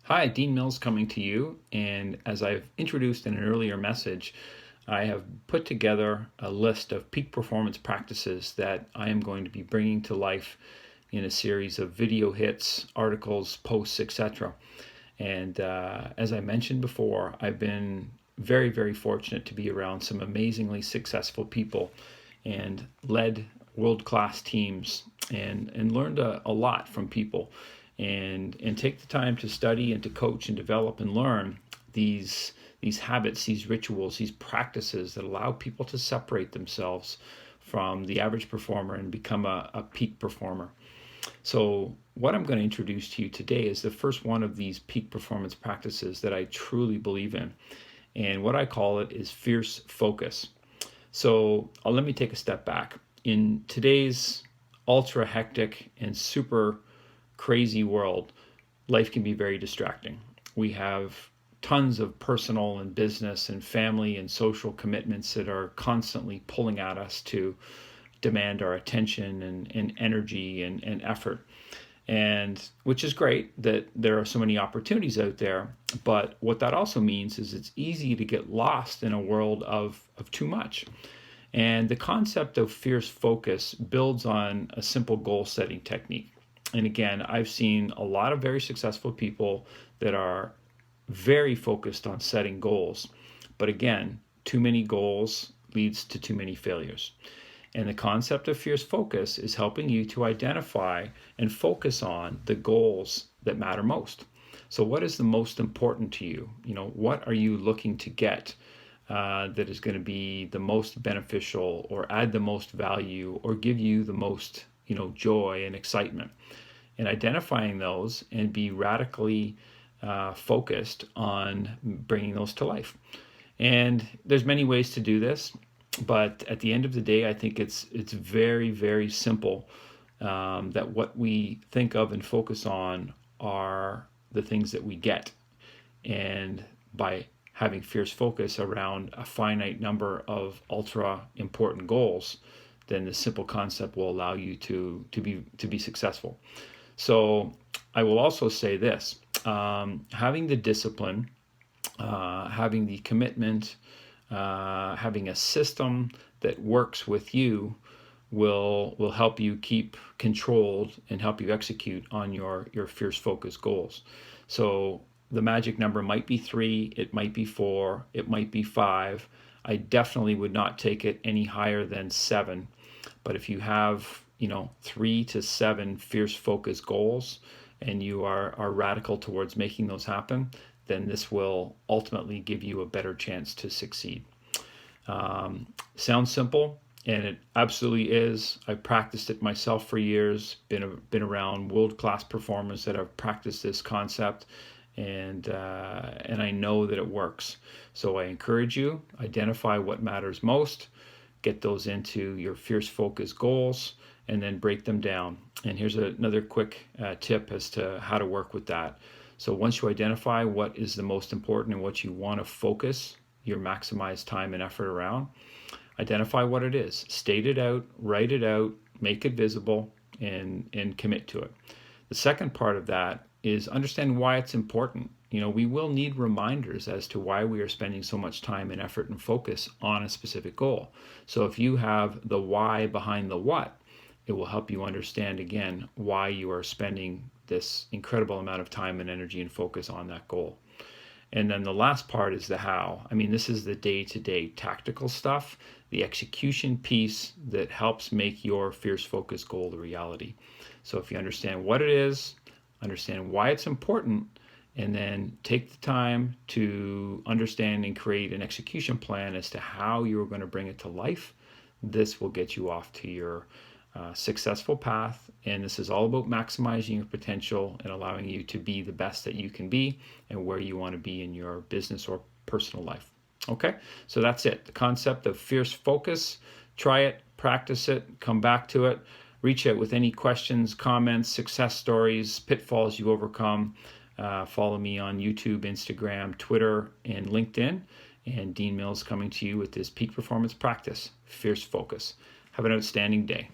Hi, Dean Mills coming to you. And as I've introduced in an earlier message, I have put together a list of peak performance practices that I am going to be bringing to life in a series of video hits, articles, posts, etc. And as I mentioned before, I've been very, very fortunate to be around some amazingly successful people and led world-class teams and learned a lot from people and take the time to study and to coach and develop and learn these habits, these rituals, these practices that allow people to separate themselves from the average performer and become a peak performer. So what I'm going to introduce to you today is the first one of these peak performance practices that I truly believe in. And what I call it is fierce focus. So let me take a step back. In today's ultra hectic and super crazy world, life can be very distracting. We have tons of personal and business and family and social commitments that are constantly pulling at us to demand our attention and energy and effort. And which is great that there are so many opportunities out there. But what that also means is it's easy to get lost in a world of too much. And the concept of fierce focus builds on a simple goal setting technique. And again, I've seen a lot of very successful people that are very focused on setting goals. But again, too many goals leads to too many failures. And the concept of fierce focus is helping you to identify and focus on the goals that matter most. So what is the most important to you? What are you looking to get that is going to be the most beneficial or add the most value or give you the most, joy and excitement? And identifying those and be radically focused on bringing those to life. And there's many ways to do this, but at the end of the day, I think it's very, very simple. That what we think of and focus on are the things that we get. And by having fierce focus around a finite number of ultra important goals, then the simple concept will allow you to be successful. So I will also say this, having the discipline, having the commitment, having a system that works with you will help you keep controlled and help you execute on your fierce focus goals. So the magic number might be 3, it might be 4, it might be 5. I definitely would not take it any higher than 7. But if you have 3 to 7 fierce focus goals and you are radical towards making those happen, then this will ultimately give you a better chance to succeed. Sounds simple, and it absolutely is. I've practiced it myself for years, been around world-class performers that have practiced this concept, and I know that it works. So I encourage you, identify what matters most, get those into your fierce focus goals, and then break them down. And here's another quick tip as to how to work with that. So once you identify what is the most important and what you want to focus your maximized time and effort around, identify what it is, state it out, write it out, make it visible, and commit to it. The second part of that is understand why it's important. We will need reminders as to why we are spending so much time and effort and focus on a specific goal. So if you have the why behind the what, it will help you understand again why you are spending this incredible amount of time and energy and focus on that goal. And then the last part is the how. This is the day-to-day tactical stuff, the execution piece that helps make your fierce focus goal the reality. So if you understand what it is, understand why it's important, and then take the time to understand and create an execution plan as to how you're going to bring it to life, this will get you off to your successful path. And this is all about maximizing your potential and allowing you to be the best that you can be and where you want to be in your business or personal life. Okay, so that's it. The concept of fierce focus. Try it, practice it, come back to it. Reach out with any questions, comments, success stories, pitfalls you overcome. Follow me on YouTube, Instagram, Twitter, and LinkedIn. And Dean Mills coming to you with this peak performance practice, fierce focus. Have an outstanding day.